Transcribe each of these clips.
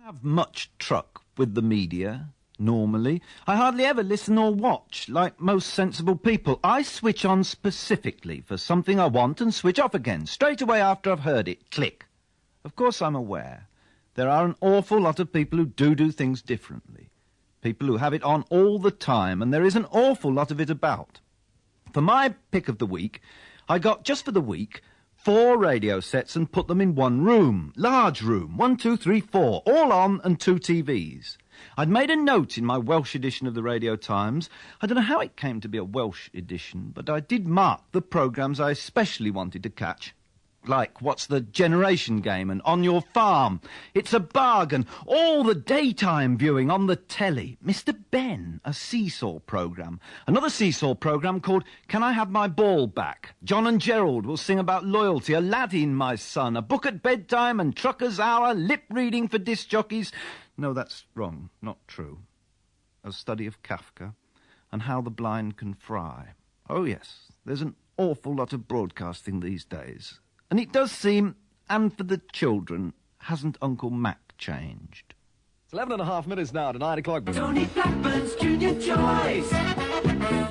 Have much truck with the media, normally. I hardly ever listen or watch, like most sensible people. I switch on specifically for something I want and switch off again, straight away after I've heard it. Click. Of course I'm aware. There are an awful lot of people who do things differently. People who have it on all the time, and there is an awful lot of it about. For my pick of the week, I got, just for the week, 4 radio sets and put them in one room. Large room. 1, 2, 3, 4. All on and 2 TVs. I'd made a note in my Welsh edition of the Radio Times. I don't know how it came to be a Welsh edition, but I did mark the programmes I especially wanted to catch. Like What's the Generation Game and On Your Farm. It's a Bargain. All the daytime viewing on the telly. Mr. Ben, a seesaw programme. Another seesaw programme called Can I Have My Ball Back? John and Gerald will sing about loyalty. Aladdin, My Son. A Book at Bedtime and Trucker's Hour. Lip reading for disc jockeys. No, that's wrong. Not true. A study of Kafka and how the blind can fry. Oh, yes, there's an awful lot of broadcasting these days. And it does seem, and for the children, hasn't Uncle Mac changed? It's 11.5 minutes now to 9 o'clock. Tony Blackburn's Junior Choice.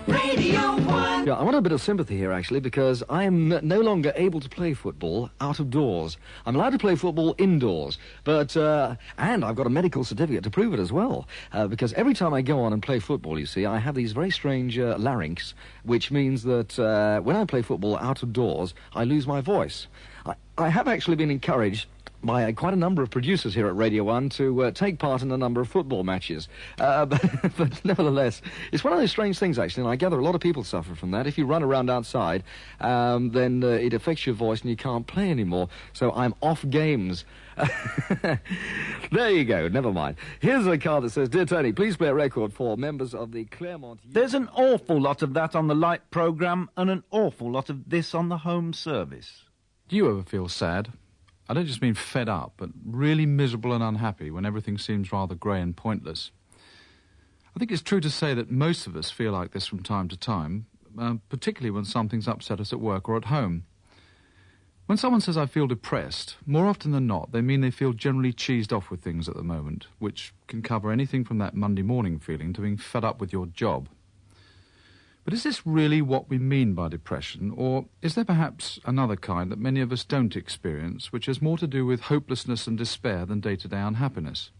Radio 1. Yeah, I want a bit of sympathy here, actually, because I am no longer able to play football out of doors. I'm allowed to play football indoors, but, and I've got a medical certificate to prove it as well, because every time I go on and play football, you see, I have these very strange larynx, which means that when I play football out of doors, I lose my voice. I have actually been encouraged by quite a number of producers here at Radio 1 to take part in a number of football matches. But nevertheless, it's one of those strange things, actually, and I gather a lot of people suffer from that. If you run around outside, then it affects your voice and you can't play anymore. So I'm off games. There you go, never mind. Here's a card that says, Dear Tony, please play a record for members of the Claremont... There's an awful lot of that on the Light programme and an awful lot of this on the Home Service. Do you ever feel sad? I don't just mean fed up, but really miserable and unhappy when everything seems rather grey and pointless. I think it's true to say that most of us feel like this from time to time, particularly when something's upset us at work or at home. When someone says I feel depressed, more often than not, they mean they feel generally cheesed off with things at the moment, which can cover anything from that Monday morning feeling to being fed up with your job. But is this really what we mean by depression, or is there perhaps another kind that many of us don't experience, which has more to do with hopelessness and despair than day-to-day unhappiness?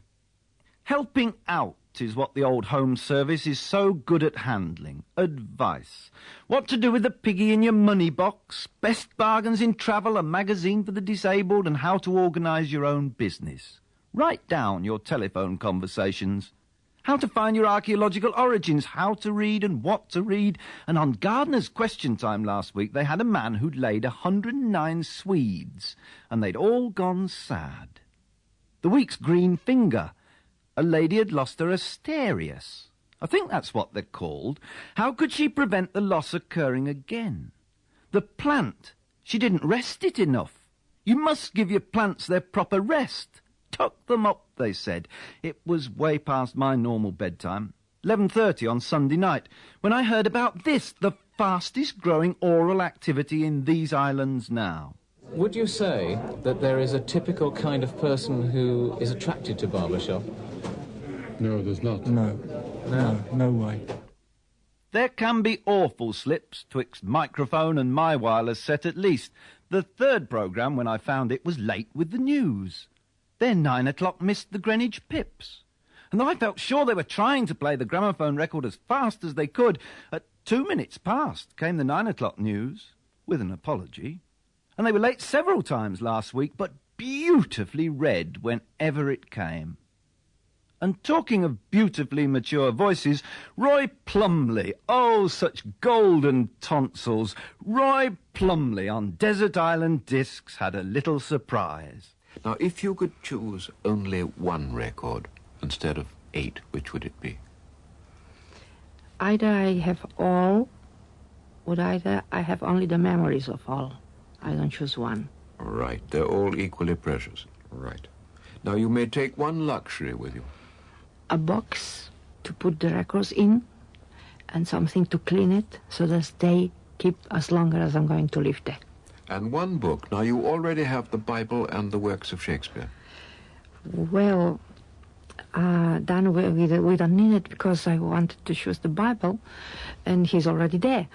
Helping out is what the old Home Service is so good at handling. Advice. What to do with the piggy in your money box, best bargains in travel, a magazine for the disabled, and how to organise your own business. Write down your telephone conversations. How to find your archaeological origins, how to read and what to read. And on Gardener's Question Time last week, they had a man who'd laid 109 Swedes, and they'd all gone sad. The week's green finger. A lady had lost her asterias. I think that's what they're called. How could she prevent the loss occurring again? The plant. She didn't rest it enough. You must give your plants their proper rest. Tuck them up, they said. It was way past my normal bedtime, 11:30 on Sunday night, when I heard about this, the fastest growing oral activity in these islands now. Would you say that there is a typical kind of person who is attracted to barbershop? No, there's not. No way. There can be awful slips twixt microphone and my wireless set at least. The third programme, when I found it, was late with the news. Then 9 o'clock missed the Greenwich Pips. And though I felt sure they were trying to play the gramophone record as fast as they could, at 2 minutes past came the 9 o'clock news, with an apology. And they were late several times last week, but beautifully read whenever it came. And talking of beautifully mature voices, Roy Plumley, oh, such golden tonsils, Roy Plumley on Desert Island Discs had a little surprise. Now, if you could choose only one record instead of 8, which would it be? Either I have all, or either I have only the memories of all. I don't choose one. Right, they're all equally precious. Right. Now, you may take one luxury with you. A box to put the records in, and something to clean it, so that they keep as long as I'm going to live there. And one book. Now, you already have the Bible and the works of Shakespeare. Well, done with a minute because I wanted to choose the Bible, and he's already there.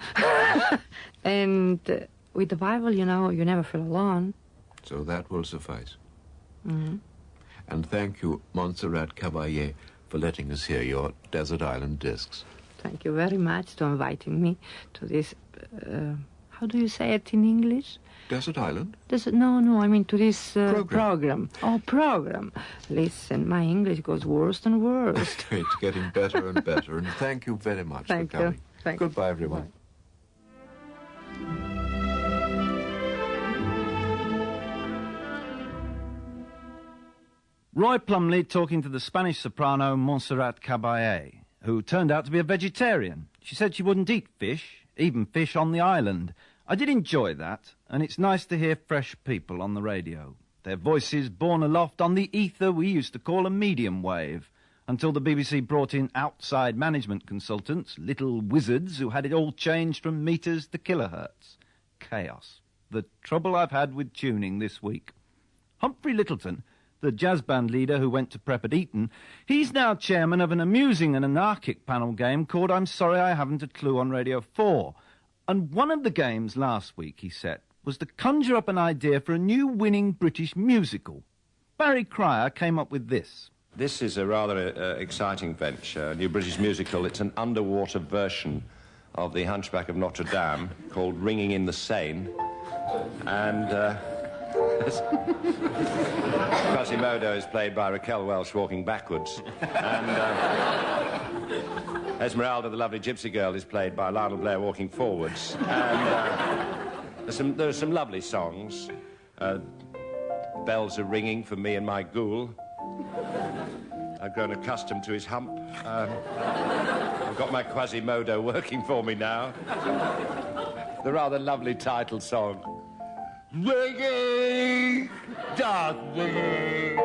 And with the Bible, you know, you never feel alone. So that will suffice. Mm-hmm. And thank you, Montserrat Caballé, for letting us hear your Desert Island discs. Thank you very much for inviting me to this, how do you say it in English? Desert Island? No, I mean to this program. Oh, program. Listen, my English goes worse and worse. It's getting better and better, and thank you very much Thank for coming. you. Goodbye, everyone. Bye. Roy Plumley talking to the Spanish soprano Montserrat Caballé, who turned out to be a vegetarian. She said she wouldn't eat fish, even fish on the island. I did enjoy that, and it's nice to hear fresh people on the radio. Their voices borne aloft on the ether we used to call a medium wave, until the BBC brought in outside management consultants, little wizards who had it all changed from meters to kilohertz. Chaos. The trouble I've had with tuning this week. Humphrey Lyttelton, the jazz band leader who went to prep at Eton, he's now chairman of an amusing and anarchic panel game called I'm Sorry I Haven't a Clue on Radio 4. And one of the games last week, he said, was to conjure up an idea for a new winning British musical. Barry Cryer came up with this. This is a rather exciting venture, a new British musical. It's an underwater version of The Hunchback of Notre Dame called Ringing in the Seine. And Quasimodo is played by Raquel Welch walking backwards. And Esmeralda, the lovely gypsy girl, is played by Lionel Blair walking forwards. And there are some lovely songs. Bells are ringing for me and my ghoul. I've grown accustomed to his hump. I've got my Quasimodo working for me now. The rather lovely title song. Ringing, dark ringing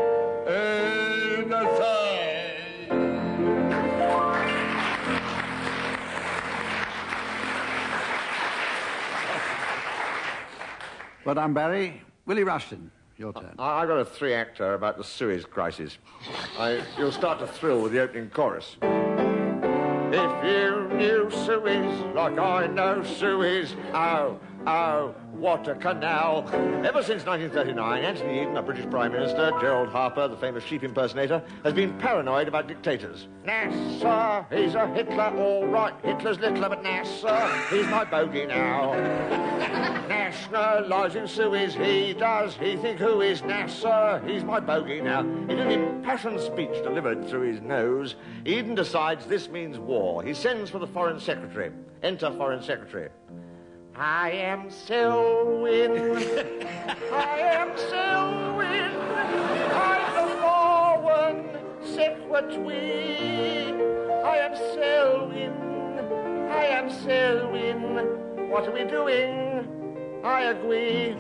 in the sun. Well done, Barry. Willie Rushton, your turn. I've got a three-acter about the Suez crisis. You'll start to thrill with the opening chorus. If you knew Suez like I know Suez, oh, what a canal. Ever since 1939, Anthony Eden, our British Prime Minister, Gerald Harper, the famous sheep impersonator, has been paranoid about dictators. Nasser, he's a Hitler, all right. Hitler's littler, but Nasser, he's my bogey now. Nationalising Suez, he does. He think who is Nasser, he's my bogey now. In an impassioned speech delivered through his nose, Eden decides this means war. He sends for the Foreign Secretary. Enter Foreign Secretary. I am Selwyn. I am Selwyn. I'm the Foreign Secretary. I am Selwyn. I am Selwyn. What are we doing? I agree.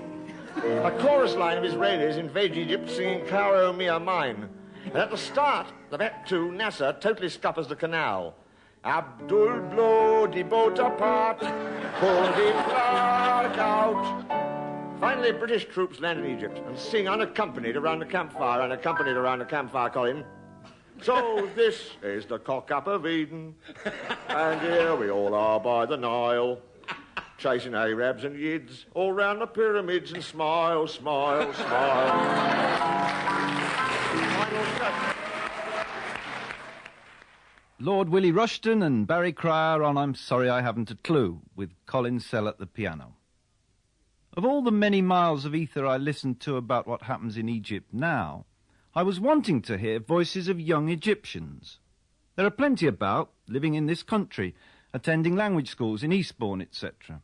A chorus line of Israelis invade Egypt singing Caro Mia Mine. And at the start, the back to Nasser totally scuppers the canal. Abdul blow the boat apart, pull the flag out. Finally, British troops land in Egypt and sing unaccompanied around the campfire, Colin. So this is the cock-up of Eden, and here we all are by the Nile, chasing Arabs and Yids all round the pyramids and smile, smile, smile. Lord Willie Rushton and Barry Cryer on I'm Sorry I Haven't a Clue, with Colin Sell at the piano. Of all the many miles of ether I listened to about what happens in Egypt now, I was wanting to hear voices of young Egyptians. There are plenty about, living in this country, attending language schools in Eastbourne, etc.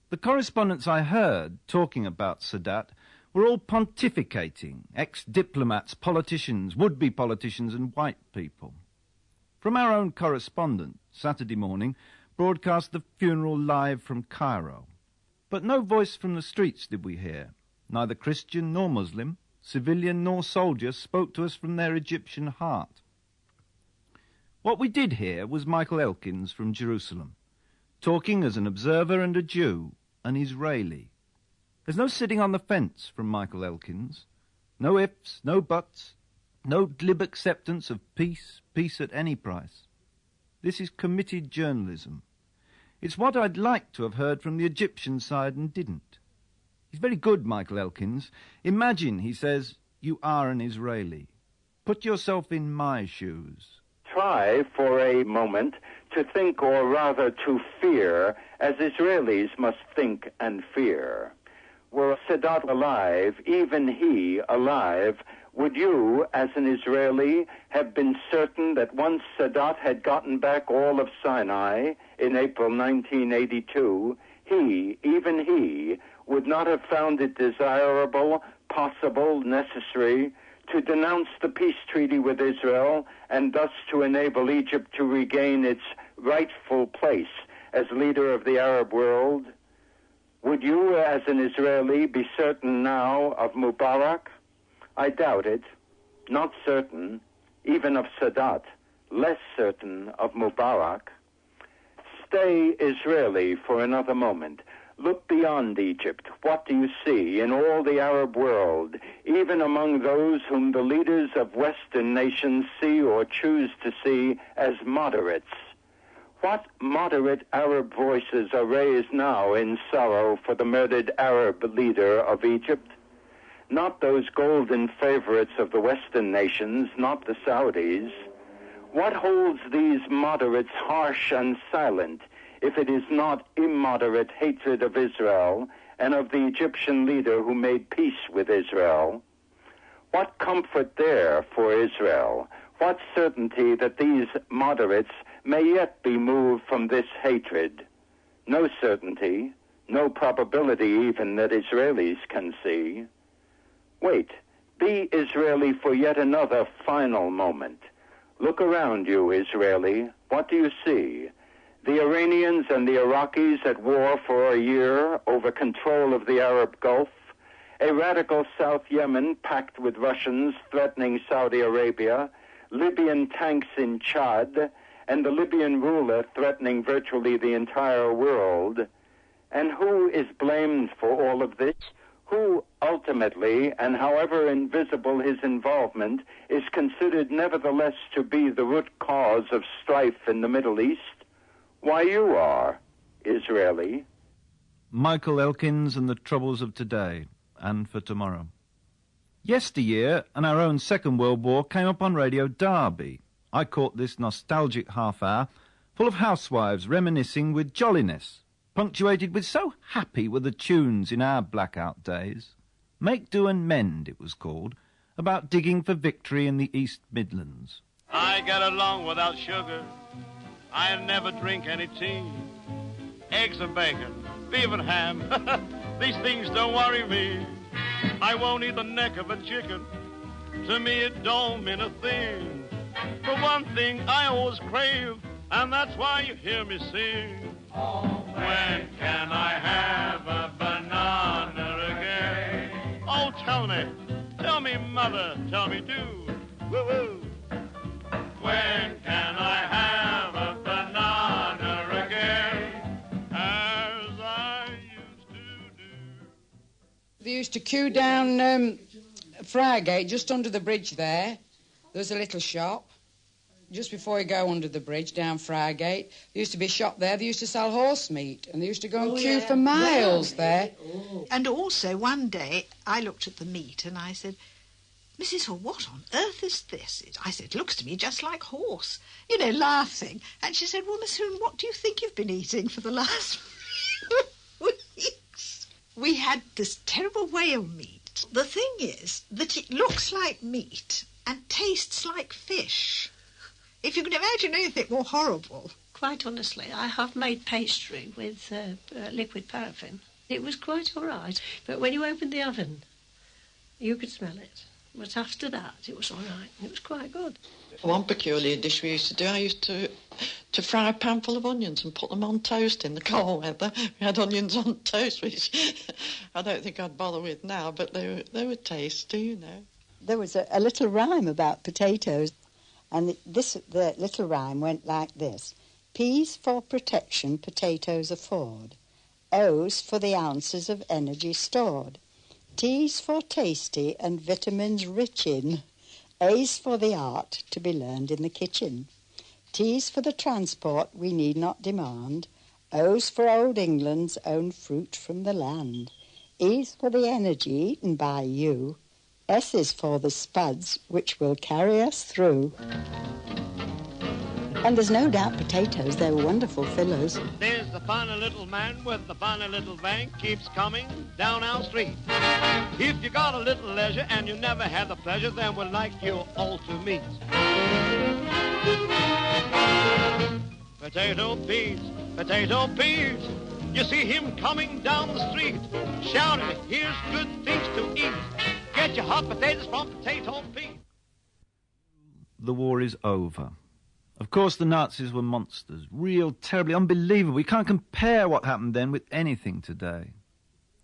The correspondents I heard talking about Sadat were all pontificating, ex-diplomats, politicians, would-be politicians and white people. From our own correspondent, Saturday morning, broadcast the funeral live from Cairo. But no voice from the streets did we hear. Neither Christian nor Muslim, civilian nor soldier spoke to us from their Egyptian heart. What we did hear was Michael Elkins from Jerusalem, talking as an observer and a Jew, an Israeli. There's no sitting on the fence from Michael Elkins. No ifs, no buts. No glib acceptance of peace, peace at any price. This is committed journalism. It's what I'd like to have heard from the Egyptian side and didn't. He's very good, Michael Elkins. Imagine, he says, you are an Israeli. Put yourself in my shoes. Try for a moment to think, or rather to fear, as Israelis must think and fear. Were Sadat alive, even he alive, would you, as an Israeli, have been certain that once Sadat had gotten back all of Sinai in April 1982, he, even he, would not have found it desirable, possible, necessary to denounce the peace treaty with Israel and thus to enable Egypt to regain its rightful place as leader of the Arab world? Would you, as an Israeli, be certain now of Mubarak? I doubt it. Not certain, even of Sadat. Less certain of Mubarak. Stay Israeli for another moment. Look beyond Egypt. What do you see in all the Arab world, even among those whom the leaders of Western nations see or choose to see as moderates? What moderate Arab voices are raised now in sorrow for the murdered Arab leader of Egypt? Not those golden favorites of the Western nations, not the Saudis. What holds these moderates harsh and silent, if it is not immoderate hatred of Israel and of the Egyptian leader who made peace with Israel? What comfort there for Israel? What certainty that these moderates may yet be moved from this hatred? No certainty, no probability even that Israelis can see. Wait, be Israeli for yet another final moment. Look around you, Israeli. What do you see? The Iranians and the Iraqis at war for a year over control of the Arab Gulf, a radical South Yemen packed with Russians threatening Saudi Arabia, Libyan tanks in Chad, and the Libyan ruler threatening virtually the entire world. And who is blamed for all of this? Who ultimately, and however invisible his involvement, is considered nevertheless to be the root cause of strife in the Middle East? Why, you are, Israeli. Michael Elkins and the troubles of today, and for tomorrow. Yesteryear, and our own Second World War, came up on Radio Derby. I caught this nostalgic half-hour, full of housewives reminiscing with jolliness, punctuated with so happy were the tunes in our blackout days. Make Do and Mend, it was called, about digging for victory in the East Midlands. I get along without sugar. I never drink any tea. Eggs and bacon, beef and ham, these things don't worry me. I won't eat the neck of a chicken. To me it don't mean a thing. For one thing I always crave, and that's why you hear me sing. Oh, when can I have a banana again? Oh, tell me, mother, tell me too. Woo-woo. When can I have a banana again, as I used to do? They used to queue down Friargate, just under the bridge there. There's a little shop. Just before you go under the bridge, down Friargate, there used to be a shop there. They used to sell horse meat, and they used to go and queue for miles there. Oh. And also, one day, I looked at the meat, and I said, Mrs. Hall, what on earth is this? I said, it looks to me just like horse, laughing. And she said, well, Miss Hoon, what do you think you've been eating for the last weeks? We had this terrible whale meat. The thing is that it looks like meat and tastes like fish. If you can imagine anything more horrible. Quite honestly, I have made pastry with liquid paraffin. It was quite all right, but when you opened the oven, you could smell it. But after that, it was all right. It was quite good. One peculiar dish we used to do, I used to fry a pan full of onions and put them on toast in the cold weather. We had onions on toast, which I don't think I'd bother with now, but they were tasty, There was a little rhyme about potatoes, and the little rhyme went like this. P's for protection, potatoes afford. O's for the ounces of energy stored. T's for tasty and vitamins rich in. A's for the art to be learned in the kitchen. T's for the transport we need not demand. O's for old England's own fruit from the land. E's for the energy eaten by you. S is for the spuds which will carry us through. And there's no doubt potatoes, they're wonderful fillers. There's the funny little man with the funny little van keeps coming down our street. If you got a little leisure and you never had the pleasure, then we'd like you all to meet. Potato peas, potato peas. You see him coming down the street, shouting, here's good things to eat. Get your hot potatoes from Potato Pete. The war is over. Of course, the Nazis were monsters. Real, terribly, unbelievable. We can't compare what happened then with anything today.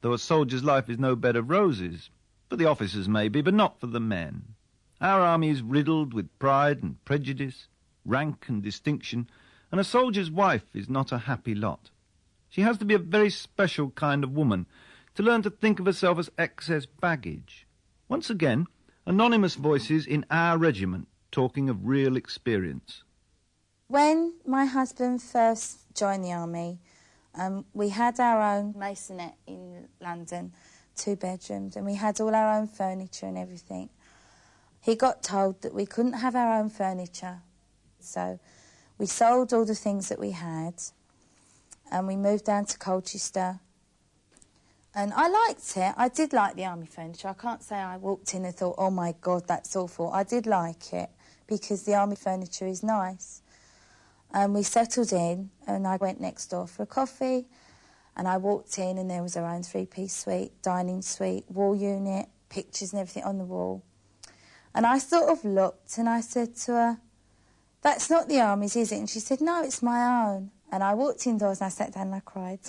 Though a soldier's life is no bed of roses. For the officers, maybe, but not for the men. Our army is riddled with pride and prejudice, rank and distinction, and a soldier's wife is not a happy lot. She has to be a very special kind of woman to learn to think of herself as excess baggage. Once again, anonymous voices in our regiment talking of real experience. When my husband first joined the army, we had our own masonette in London, 2 bedrooms, and we had all our own furniture and everything. He got told that we couldn't have our own furniture, so we sold all the things that we had, and we moved down to Colchester. And I liked it. I did like the army furniture. I can't say I walked in and thought, oh my God, that's awful. I did like it because the army furniture is nice. And we settled in, and I went next door for a coffee, and I walked in, and there was our own 3-piece suite, dining suite, wall unit, pictures and everything on the wall. And I sort of looked, and I said to her, that's not the army's, is it? And she said, no, it's my own. And I walked indoors, and I sat down and I cried.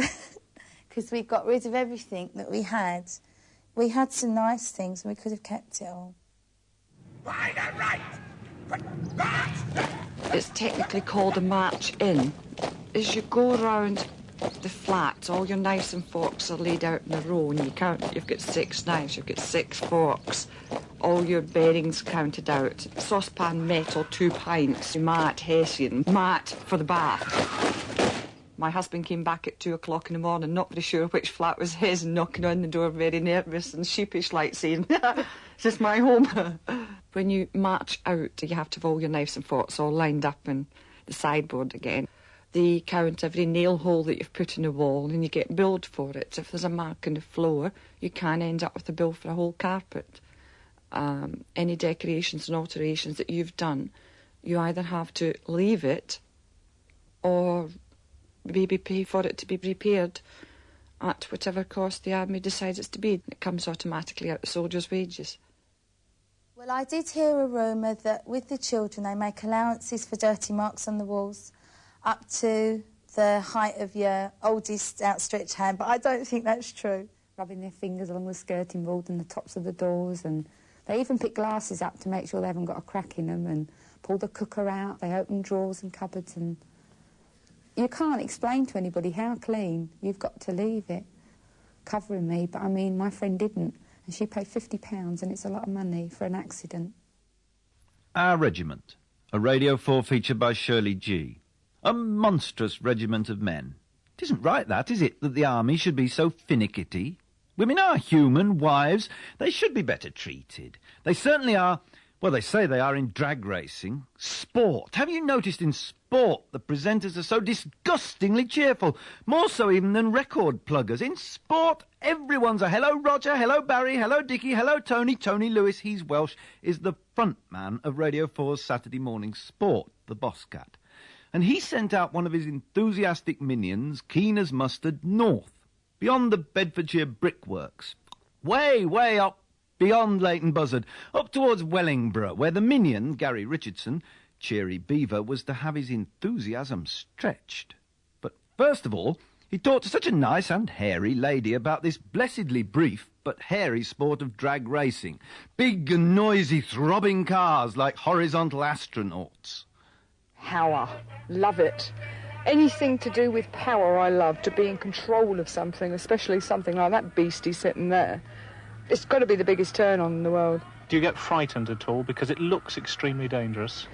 Because we got rid of everything that we had. We had some nice things, and we could have kept it all. By the right, It's technically called a march in. As you go round the flat, all your knives and forks are laid out in a row, and you count, you've got 6 knives, you've got 6 forks, all your bearings counted out. Saucepan metal, 2 pints, mat, Hessian, mat for the bath. My husband came back at 2 o'clock in the morning, not very sure which flat was his, and knocking on the door very nervous and sheepish like, saying, is this my home? When you march out, you have to have all your knives and forks all lined up in the sideboard again. They count every nail hole that you've put in the wall, and you get billed for it. If there's a mark on the floor, you can end up with a bill for a whole carpet. Any decorations and alterations that you've done, you either have to leave it or maybe pay for it to be repaired at whatever cost the army decides it's to be. It comes automatically out of soldiers' wages. Well, I did hear a rumour that with the children they make allowances for dirty marks on the walls up to the height of your oldest outstretched hand, but I don't think that's true. Rubbing their fingers along the skirting board and the tops of the doors, and they even pick glasses up to make sure they haven't got a crack in them, and pull the cooker out. They open drawers and cupboards, and you can't explain to anybody how clean. You've got to leave it covering me, but I mean, my friend didn't. And she paid £50, and it's a lot of money for an accident. Our Regiment, a Radio 4 feature by Shirley G. A monstrous regiment of men. It isn't right, that, is it, that the army should be so finicky? Women are human, wives. They should be better treated. They certainly are. Well, they say they are in drag racing. Sport. Have you noticed in sport the presenters are so disgustingly cheerful? More so even than record pluggers. In sport, everyone's a hello Roger, hello Barry, hello Dickie, hello Tony. Tony Lewis, he's Welsh, is the front man of Radio 4's Saturday morning sport, the Boss Cat. And he sent out one of his enthusiastic minions, keen as mustard, north, beyond the Bedfordshire brickworks. Way, way up beyond Leighton Buzzard, up towards Wellingborough, where the minion, Gary Richardson, Cheery Beaver, was to have his enthusiasm stretched. But first of all, he talked to such a nice and hairy lady about this blessedly brief but hairy sport of drag racing. Big and noisy throbbing cars like horizontal astronauts. Power. Love it. Anything to do with power I love, to be in control of something, especially something like that beastie sitting there. It's got to be the biggest turn-on in the world. Do you get frightened at all? Because it looks extremely dangerous.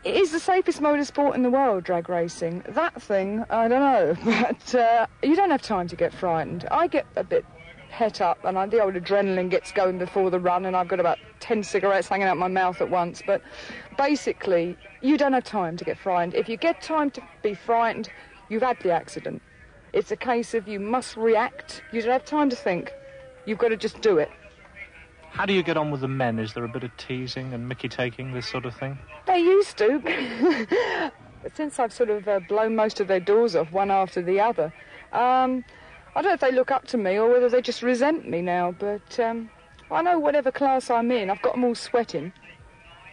It is the safest mode of sport in the world, drag racing. That thing, I don't know, but you don't have time to get frightened. I get a bit het up, and the old adrenaline gets going before the run, and I've got about 10 cigarettes hanging out my mouth at once, but basically, you don't have time to get frightened. If you get time to be frightened, you've had the accident. It's a case of you must react. You don't have time to think. You've got to just do it. How do you get on with the men? Is there a bit of teasing and mickey-taking, this sort of thing? They used to. Since I've sort of blown most of their doors off one after the other, I don't know if they look up to me or whether they just resent me now, but I know whatever class I'm in, I've got them all sweating.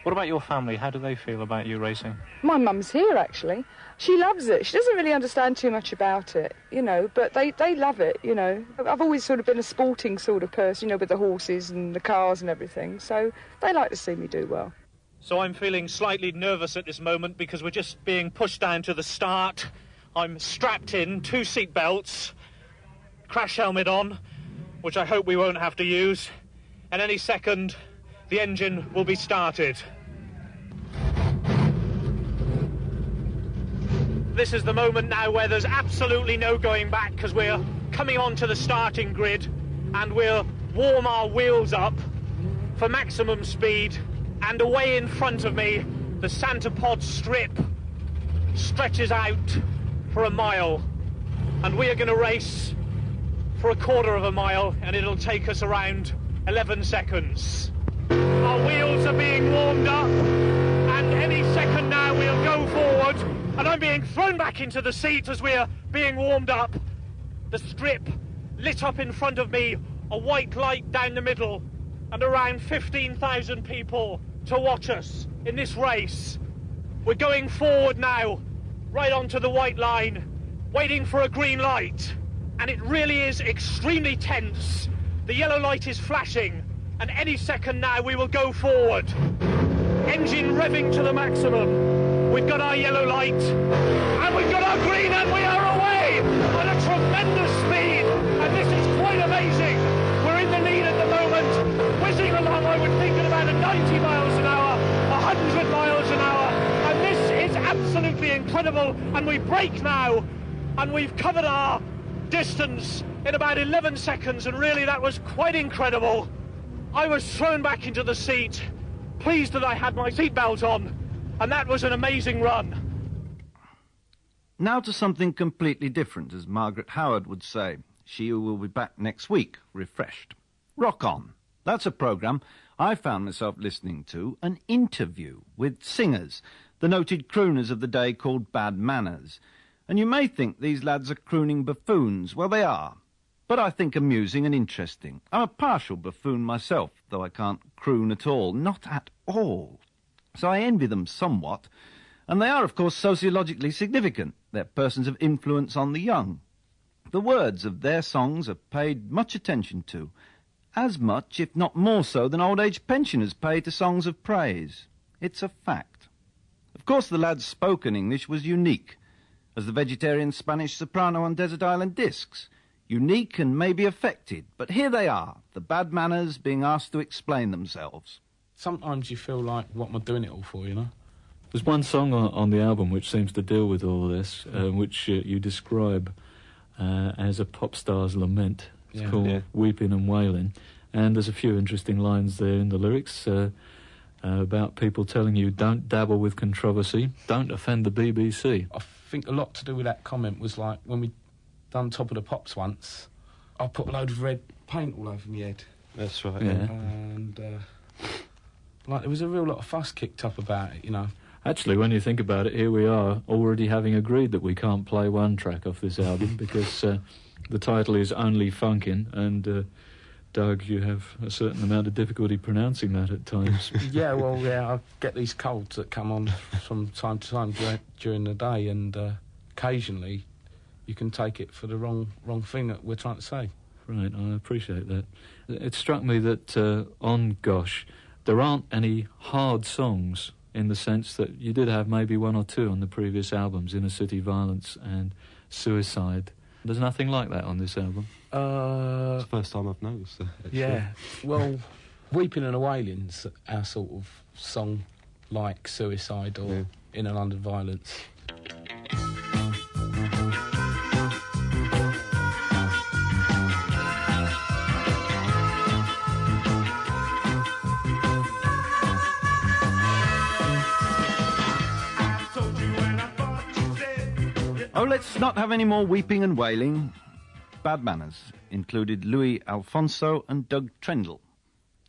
What about your family? How do they feel about you racing? My mum's here, actually. She loves it. She doesn't really understand too much about it, you know, but they love it, you know. I've always sort of been a sporting sort of person, you know, with the horses and the cars and everything, so they like to see me do well. So I'm feeling slightly nervous at this moment because we're just being pushed down to the start. I'm strapped in, 2 seat belts, crash helmet on, which I hope we won't have to use, and any second the engine will be started. This is the moment now where there's absolutely no going back because we're coming onto the starting grid and we'll warm our wheels up for maximum speed, and away in front of me the Santa Pod strip stretches out for a mile, and we are going to race for a quarter of a mile, and it'll take us around 11 seconds. Our wheels are being warmed up, and any second now we'll go forward, and I'm being thrown back into the seat as we're being warmed up. The strip lit up in front of me, a white light down the middle, and around 15,000 people to watch us in this race. We're going forward now, right onto the white line, waiting for a green light, and it really is extremely tense. The yellow light is flashing, and any second now we will go forward. Engine revving to the maximum. We've got our yellow light, and we've got our green, and we are away at a tremendous speed, and this is quite amazing. We're in the lead at the moment, whizzing along, I would think, at about 90 miles an hour, 100 miles an hour, and this is absolutely incredible, and we brake now, and we've covered our distance in about 11 seconds, and really that was quite incredible. I was thrown back into the seat, pleased that I had my seatbelt on, and that was an amazing run. Now to something completely different, as Margaret Howard would say. She will be back next week, refreshed. Rock On. That's a programme I found myself listening to, an interview with singers, the noted crooners of the day called Bad Manners. And you may think these lads are crooning buffoons. Well, they are. But I think amusing and interesting. I'm a partial buffoon myself, though I can't croon at all. Not at all. So I envy them somewhat. And they are, of course, sociologically significant. They're persons of influence on the young. The words of their songs are paid much attention to. As much, if not more so, than old-age pensioners pay to songs of praise. It's a fact. Of course, the lad's spoken English was unique, as the vegetarian Spanish soprano on Desert Island Discs. Unique and maybe affected, but here they are, the Bad Manners being asked to explain themselves. Sometimes you feel like, what am I doing it all for, you know? There's one song on the album which seems to deal with all this, which you describe as a pop star's lament. It's called Weeping and Wailing, and there's a few interesting lines there in the lyrics about people telling you, don't dabble with controversy, don't offend the BBC. I think a lot to do with that comment was like, when we done Top of the Pops once, I put a load of red paint all over my head. That's right, yeah. And, like, there was a real lot of fuss kicked up about it, you know. Actually, when you think about it, here we are, already having agreed that we can't play one track off this album, because the title is Only Funkin', and, Doug, you have a certain amount of difficulty pronouncing that at times. Yeah, well, yeah, I get these colds that come on from time to time during the day, and occasionally you can take it for the wrong thing that we're trying to say. Right, I appreciate that. It struck me that on Gosh, there aren't any hard songs, in the sense that you did have maybe one or two on the previous albums, Inner City Violence and Suicide. There's nothing like that on this album. It's the first time I've noticed that, actually. Yeah, well, Weeping and a Wailing's our sort of song, like Suicide or Inner London Violence. Oh, let's not have any more weeping and wailing. Bad Manners included Louis Alfonso and Doug Trendle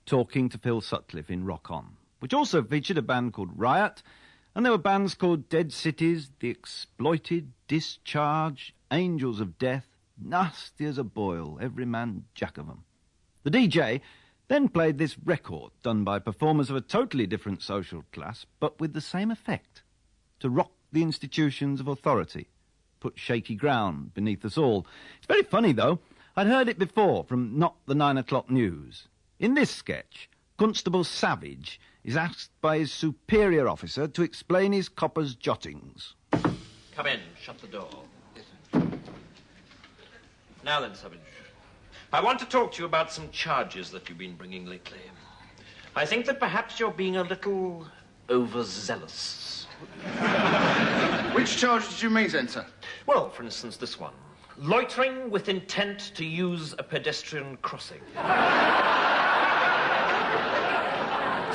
talking to Phil Sutcliffe in Rock On, which also featured a band called Riot, and there were bands called Dead Cities, The Exploited, Discharge, Angels of Death, Nasty as a Boil, every man jack of 'em. The DJ then played this record done by performers of a totally different social class, but with the same effect, to rock the institutions of authority, put shaky ground beneath us all. It's very funny, though. I'd heard it before from Not the 9 o'clock News. In this sketch, Constable Savage is asked by his superior officer to explain his copper's jottings. Come in, shut the door. Now then, Savage, I want to talk to you about some charges that you've been bringing lately. I think that perhaps you're being a little overzealous. Which charge did you mean, then, sir? Well, for instance, this one. Loitering with intent to use a pedestrian crossing.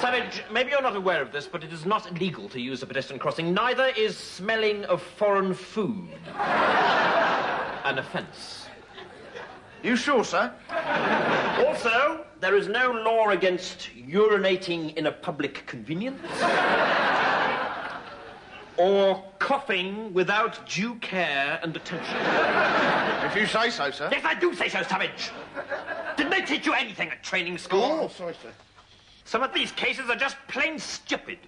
Savage, maybe you're not aware of this, but it is not illegal to use a pedestrian crossing. Neither is smelling of foreign food an offence. You sure, sir? Also, there is no law against urinating in a public convenience or coughing without due care and attention. If you say so, sir. Yes, I do say so, Savage. Didn't they teach you anything at training school? Oh, sorry, sir. Some of these cases are just plain stupid.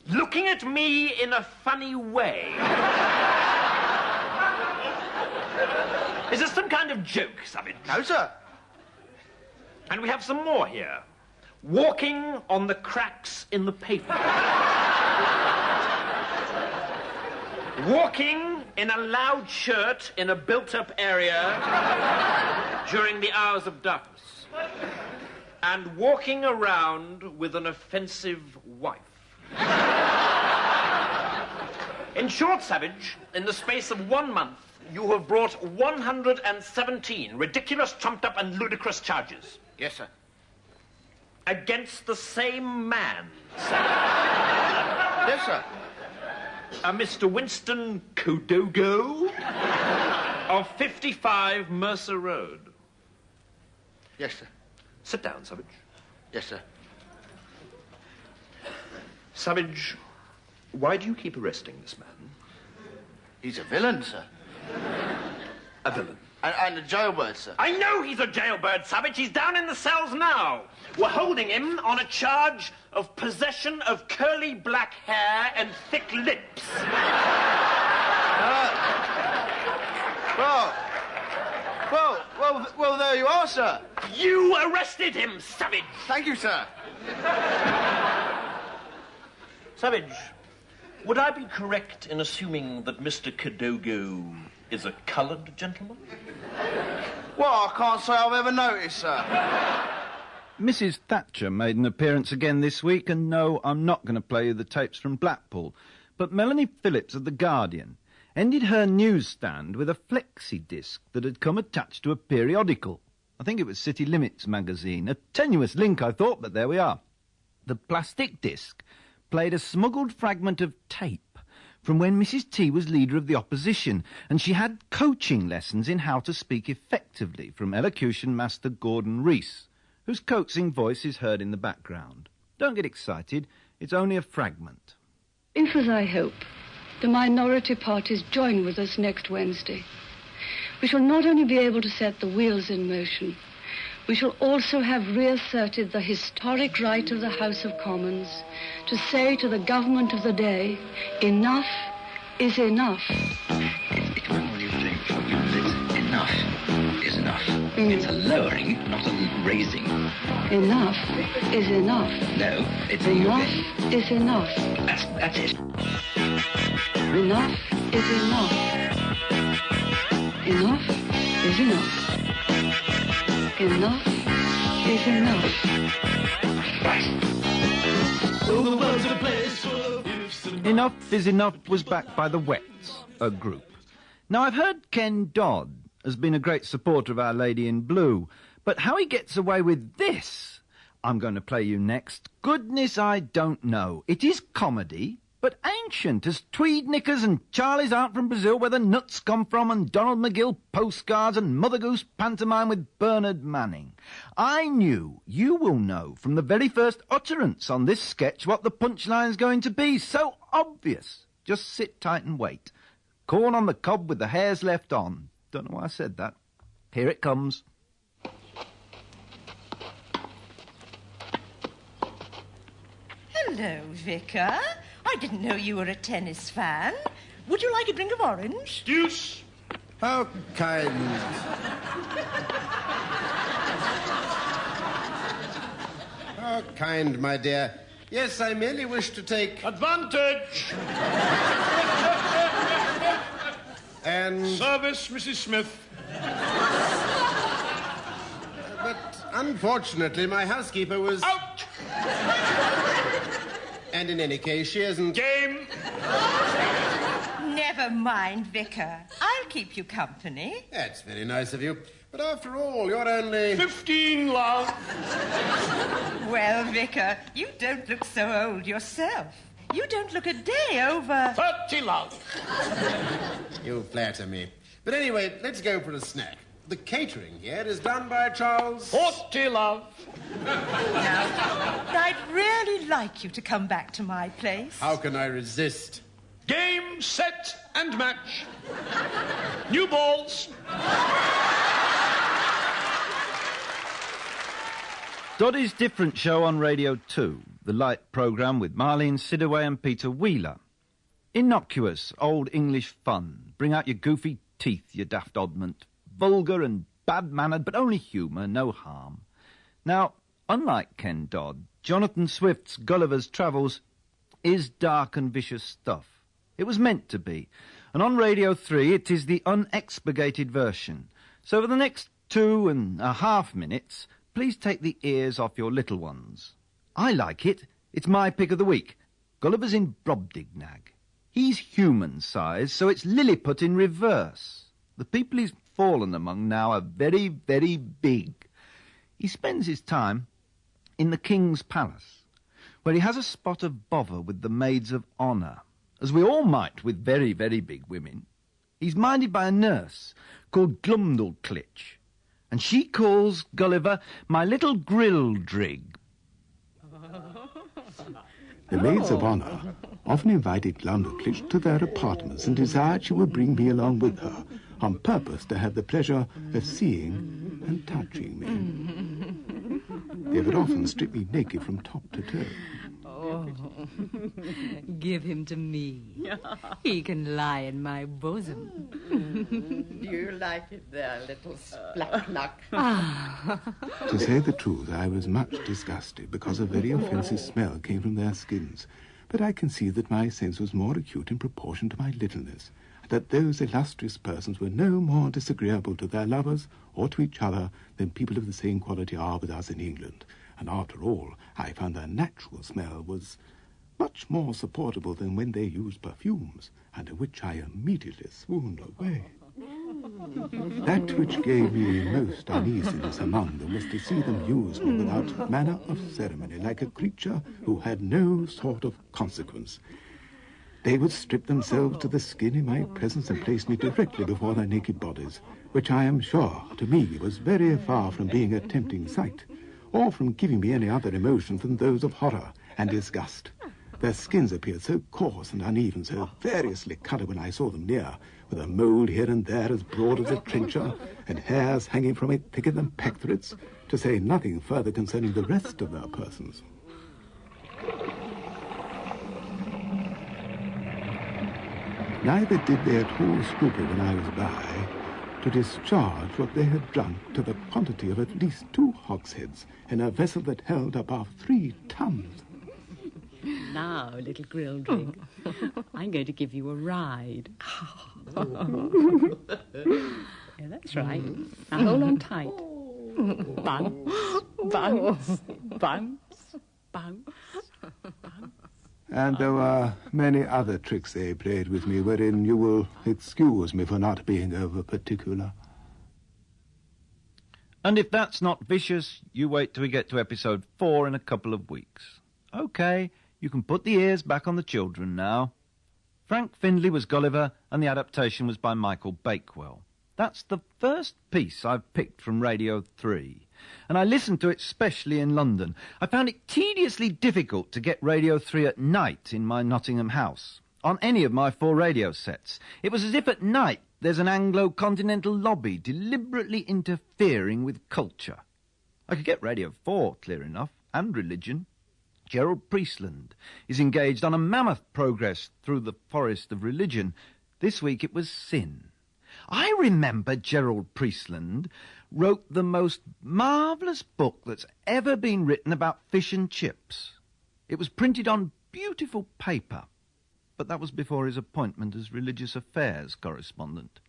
Looking at me in a funny way. Is this some kind of joke, Savage? No, sir. And we have some more here. Walking on the cracks in the pavement. Walking in a loud shirt in a built-up area during the hours of darkness. And walking around with an offensive wife. In short, Savage, in the space of 1 month, you have brought 117 ridiculous, trumped-up and ludicrous charges. Yes, sir. Against the same man, Yes, sir. a Mr. Winston Kodogo of 55 Mercer Road. Yes, sir. Sit down, Savage. Yes, sir. Savage, why do you keep arresting this man? He's a villain, sir. A villain? And a jailbird, sir. I know he's a jailbird, Savage. He's down in the cells now. We're holding him on a charge of possession of curly black hair and thick lips. Well, there you are, sir. You arrested him, Savage. Thank you, sir. Savage, would I be correct in assuming that Mr. Kodogo is a coloured gentleman? Well, I can't say I've ever noticed, sir. Mrs. Thatcher made an appearance again this week, and no, I'm not going to play you the tapes from Blackpool, but Melanie Phillips of The Guardian ended her newsstand with a flexi disc that had come attached to a periodical. I think it was City Limits magazine. A tenuous link, I thought, but there we are. The plastic disc played a smuggled fragment of tape from when Mrs. T was leader of the opposition, and she had coaching lessons in how to speak effectively from elocution master Gordon Rees, whose coaxing voice is heard in the background. Don't get excited, it's only a fragment. If, as I hope, the minority parties join with us next Wednesday, we shall not only be able to set the wheels in motion, we shall also have reasserted the historic right of the House of Commons to say to the government of the day, enough is enough. It's one when you think that enough is enough. It's a lowering, not a raising. Enough is enough. No, it's Enough is enough. That's it. Enough is enough. Enough is enough. Enough is enough. Enough is Enough was backed by the Wets, a group. Now, I've heard Ken Dodd has been a great supporter of Our Lady in Blue, but how he gets away with this, I'm going to play you next. Goodness, I don't know. It is comedy, but ancient as Tweed Knickers and Charlie's Aunt from Brazil, Where the Nuts Come From, and Donald McGill postcards and Mother Goose pantomime with Bernard Manning. I knew, you will know, from the very first utterance on this sketch what the punchline's going to be. So obvious. Just sit tight and wait. Corn on the cob with the hairs left on. Don't know why I said that. Here it comes. Hello, Vicar. I didn't know you were a tennis fan. Would you like a drink of orange? Deuce. How kind. How kind, my dear. Yes, I merely wish to take... Advantage! And... Service, Mrs. Smith. But unfortunately, my housekeeper was... Out! And in any case, she isn't... Game! Never mind, Vicar. I'll keep you company. That's very nice of you. But after all, you're only... 15, love. Well, Vicar, you don't look so old yourself. You don't look a day over... 30, love. You flatter me. But anyway, let's go for a snack. The catering here is done by Charles... 40, love. Now, I'd really like you to come back to my place. How can I resist? Game, set, and match. New balls. Doddy's Different Show on Radio 2, the light programme with Marlene Sidaway and Peter Wheeler. Innocuous, old English fun. Bring out your goofy teeth, you daft oddment. Vulgar and bad-mannered, but only humour, no harm. Now, unlike Ken Dodd, Jonathan Swift's Gulliver's Travels is dark and vicious stuff. It was meant to be. And on Radio 3, it is the unexpurgated version. So for the next 2.5 minutes, please take the ears off your little ones. I like it. It's my pick of the week. Gulliver's in Brobdingnag. He's human-sized, so it's Lilliput in reverse. The people he's fallen among now are very, very big. He spends his time in the King's Palace, where he has a spot of bother with the maids of honour, as we all might with very, very big women. He's minded by a nurse called Glumdalclitch, and she calls Gulliver my little grill-drig. The maids of honour often invited Glumdalclitch to their apartments and desired she would bring me along with her, on purpose to have the pleasure of seeing and touching me. They would often strip me naked from top to toe. Oh, give him to me. He can lie in my bosom. Do you like it there, little splackluck? To say the truth, I was much disgusted because a very offensive smell came from their skins. But I conceive that my sense was more acute in proportion to my littleness, that those illustrious persons were no more disagreeable to their lovers or to each other than people of the same quality are with us in England. And after all, I found their natural smell was much more supportable than when they used perfumes, under which I immediately swooned away. That which gave me most uneasiness among them was to see them use me without manner of ceremony, like a creature who had no sort of consequence. They would strip themselves to the skin in my presence and place me directly before their naked bodies, which I am sure, to me, was very far from being a tempting sight, or from giving me any other emotion than those of horror and disgust. Their skins appeared so coarse and uneven, so variously coloured when I saw them near, with a mould here and there as broad as a trencher, and hairs hanging from it thicker than pack-threads, to say nothing further concerning the rest of their persons. Neither did they at all scruple when I was by to discharge what they had drunk to the quantity of at least 2 hogsheads in a vessel that held above 3 tons. Now, little grill drink, I'm going to give you a ride. Yeah, that's right. Now hold on tight. Bounce, bounce, bounce, Bounce. And there were many other tricks they played with me, wherein you will excuse me for not being over particular. And if that's not vicious, you wait till we get to episode 4 in a couple of weeks. OK, you can put the ears back on the children now. Frank Findlay was Gulliver, and the adaptation was by Michael Bakewell. That's the first piece I've picked from Radio 3, and I listened to it specially in London. I found it tediously difficult to get Radio 3 at night in my Nottingham house, on any of my 4 radio sets. It was as if at night there's an Anglo-Continental lobby deliberately interfering with culture. I could get Radio 4 clear enough, and religion. Gerald Priestland is engaged on a mammoth progress through the forest of religion. This week it was sin. I remember Gerald Priestland wrote the most marvellous book that's ever been written about fish and chips. It was printed on beautiful paper, but that was before his appointment as religious affairs correspondent.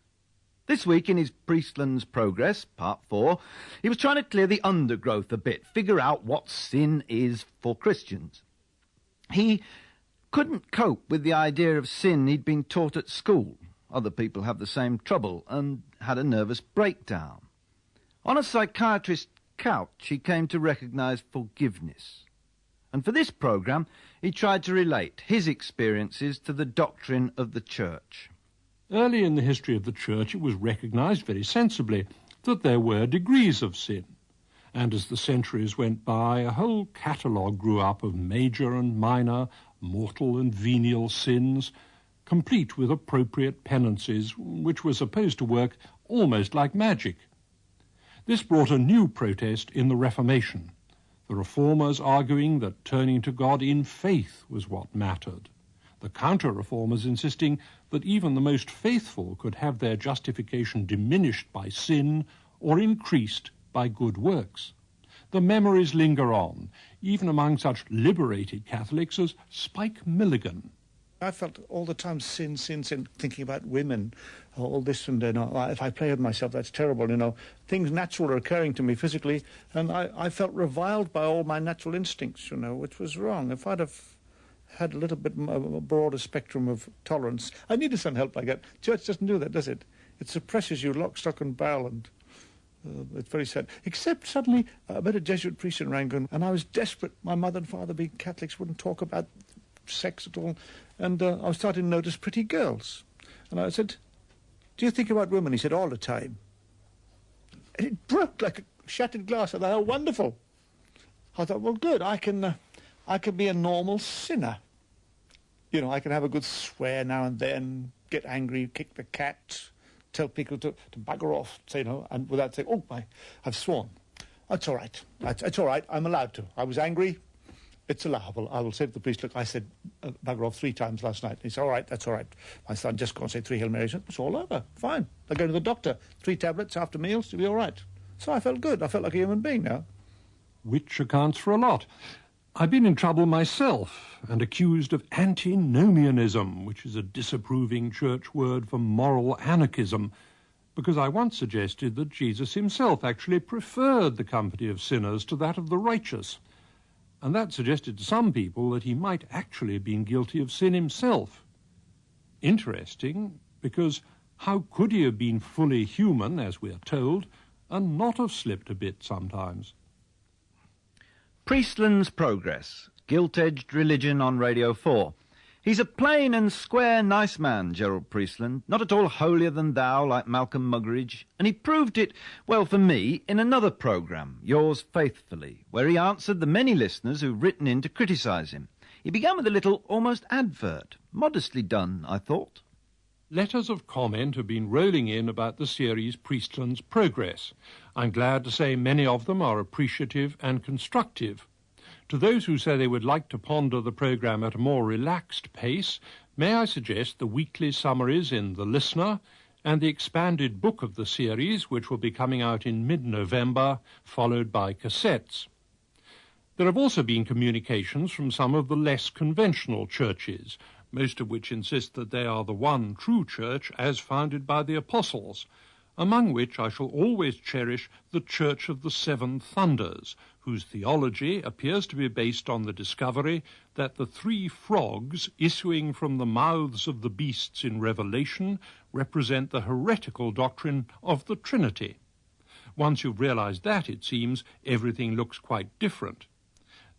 This week in his Priestland's Progress, Part 4, he was trying to clear the undergrowth a bit, figure out what sin is for Christians. He couldn't cope with the idea of sin he'd been taught at school. Other people have the same trouble, and had a nervous breakdown. On a psychiatrist's couch, he came to recognise forgiveness. And for this programme, he tried to relate his experiences to the doctrine of the Church. Early in the history of the Church, it was recognised very sensibly that there were degrees of sin. And as the centuries went by, a whole catalogue grew up of major and minor, mortal and venial sins, complete with appropriate penances, which were supposed to work almost like magic. This brought a new protest in the Reformation, the Reformers arguing that turning to God in faith was what mattered, the Counter-Reformers insisting that even the most faithful could have their justification diminished by sin or increased by good works. The memories linger on, even among such liberated Catholics as Spike Milligan. I felt all the time sin, thinking about women, all this and if I play with myself, that's terrible, Things natural are occurring to me physically, and I felt reviled by all my natural instincts, which was wrong. If I'd have had a little bit a broader spectrum of tolerance, I needed some help like that. Church doesn't do that, does it? It suppresses you lock, stock and barrel, and it's very sad. Except suddenly I met a Jesuit priest in Rangoon, and I was desperate. My mother and father, being Catholics, wouldn't talk about sex at all, and I was starting to notice pretty girls. And I said, "Do you think about women?" He said, "All the time." And it broke like a shattered glass. I thought, "Oh, wonderful." I thought, well, good, I can be a normal sinner. I can have a good swear now and then, get angry, kick the cat, tell people to bugger off, and without saying, "Oh, I've sworn." That's all right. It's all right. I'm allowed to. I was angry. It's allowable. I will say to the priest, "Look, I said bugger off 3 times last night." He said, "All right, that's all right. My son just go and say 3 Hail Marys." It's all over. Fine. I go to the doctor. 3 tablets after meals, you'll be all right. So I felt good. I felt like a human being now. Which accounts for a lot. I've been in trouble myself and accused of antinomianism, which is a disapproving church word for moral anarchism, because I once suggested that Jesus himself actually preferred the company of sinners to that of the righteous. And that suggested to some people that he might actually have been guilty of sin himself. Interesting, because how could he have been fully human, as we are told, and not have slipped a bit sometimes? Priestland's Progress, Gilt-Edged Religion on Radio 4. He's a plain and square nice man, Gerald Priestland, not at all holier-than-thou like Malcolm Muggeridge, and he proved it, well, for me, in another programme, Yours Faithfully, where he answered the many listeners who've written in to criticise him. He began with a little, almost advert, modestly done, I thought. Letters of comment have been rolling in about the series Priestland's Progress. I'm glad to say many of them are appreciative and constructive. To those who say they would like to ponder the programme at a more relaxed pace, may I suggest the weekly summaries in The Listener and the expanded book of the series, which will be coming out in mid-November, followed by cassettes. There have also been communications from some of the less conventional churches, most of which insist that they are the one true church as founded by the apostles, among which I shall always cherish the Church of the Seven Thunders, whose theology appears to be based on the discovery that the 3 frogs issuing from the mouths of the beasts in Revelation represent the heretical doctrine of the Trinity. Once you've realized that, it seems, everything looks quite different.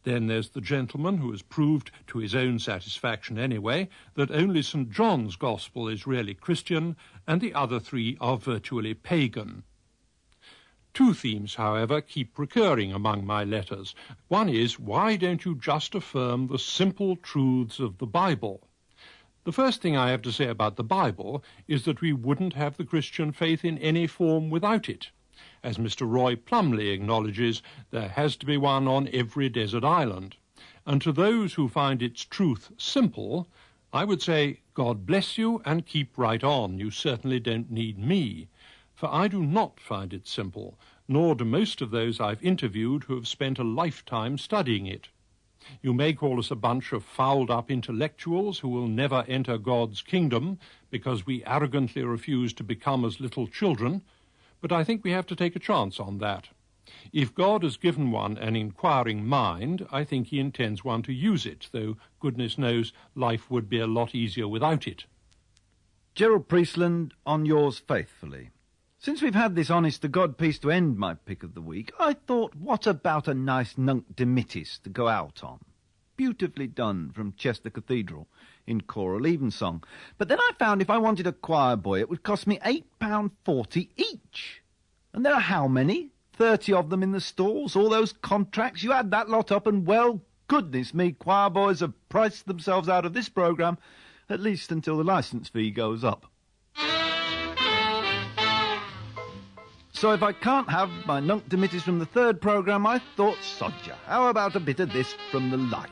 Then there's the gentleman who has proved, to his own satisfaction anyway, that only St. John's Gospel is really Christian, and the other 3 are virtually pagan. 2 themes, however, keep recurring among my letters. One is, why don't you just affirm the simple truths of the Bible? The first thing I have to say about the Bible is that we wouldn't have the Christian faith in any form without it. As Mr. Roy Plumley acknowledges, there has to be one on every desert island. And to those who find its truth simple, I would say, God bless you and keep right on. You certainly don't need me. For I do not find it simple, nor do most of those I've interviewed who have spent a lifetime studying it. You may call us a bunch of fouled-up intellectuals who will never enter God's kingdom because we arrogantly refuse to become as little children, but I think we have to take a chance on that. If God has given one an inquiring mind, I think he intends one to use it, though goodness knows life would be a lot easier without it. Gerald Priestland, on yours faithfully. Since we've had this honest-to-God piece to end my pick of the week, I thought, what about a nice Nunc Dimittis to go out on? Beautifully done from Chester Cathedral in choral evensong. But then I found if I wanted a choir boy, it would cost me £8.40 each. And there are how many? 30 of them in the stalls, all those contracts. You add that lot up and, well, goodness me, choir boys have priced themselves out of this programme, at least until the licence fee goes up. So if I can't have my Nunc Dimittis from the 3rd programme, I thought, sod ya, how about a bit of this from the light?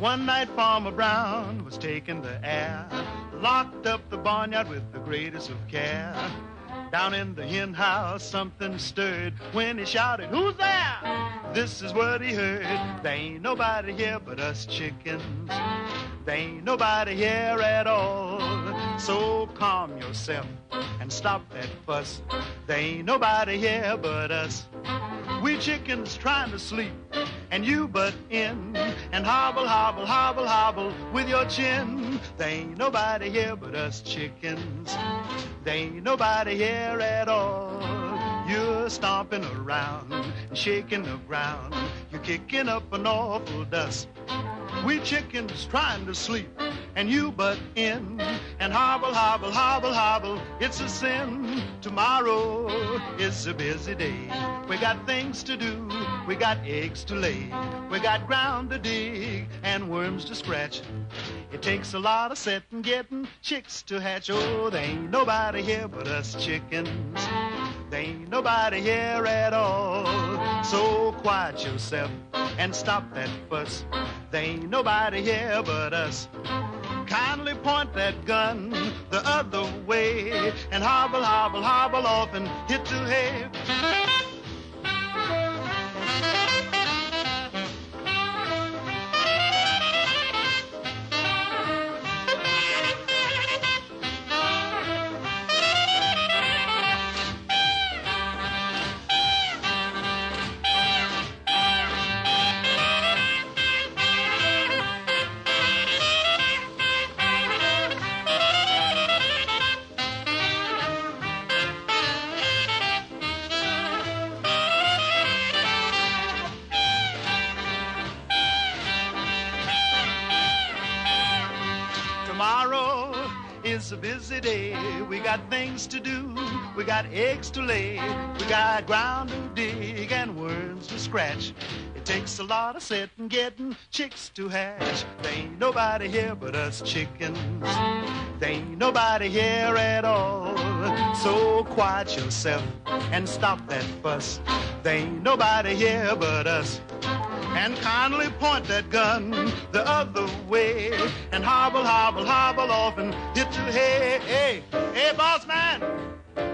One night Farmer Brown was taking the air, locked up the barnyard with the greatest of care. Down in the hen house something stirred when he shouted, "Who's there?" This is what he heard: "There ain't nobody here but us chickens. There ain't nobody here at all. So calm yourself and stop that fuss. There ain't nobody here but us. We chickens trying to sleep, and you butt in and hobble, hobble, hobble, hobble with your chin. There ain't nobody here but us chickens. There ain't nobody here at all. You're stomping around and shaking the ground. You're kicking up an awful dust. We chickens trying to sleep, and you butt in and hobble, hobble, hobble, hobble. It's a sin. Tomorrow is a busy day. We got things to do. We got eggs to lay. We got ground to dig and worms to scratch. It takes a lot of setting, getting chicks to hatch. Oh, there ain't nobody here but us chickens. There ain't nobody here at all. So quiet yourself and stop that fuss. There ain't nobody here but us. Kindly point that gun the other way and hobble, hobble, hobble off and hit the hay. Tomorrow is a busy day. We got things to do. We got eggs to lay. We got ground to dig and worms to scratch. It takes a lot of setting, getting chicks to hatch. There ain't nobody here but us chickens. There ain't nobody here at all. So quiet yourself and stop that fuss. There ain't nobody here but us. And kindly point that gun the other way and hobble, hobble, hobble off and hit the hay. Hey, hey, boss man,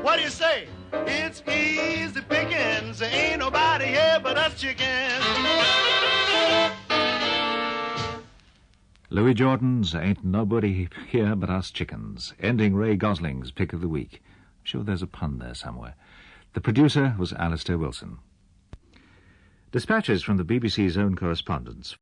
what do you say? It's easy pickings. There ain't nobody here but us chickens. Louis Jordan's Ain't Nobody Here But Us Chickens, ending Ray Gosling's Pick of the Week. I'm sure there's a pun there somewhere. The producer was Alistair Wilson. Dispatches from the BBC's own correspondents.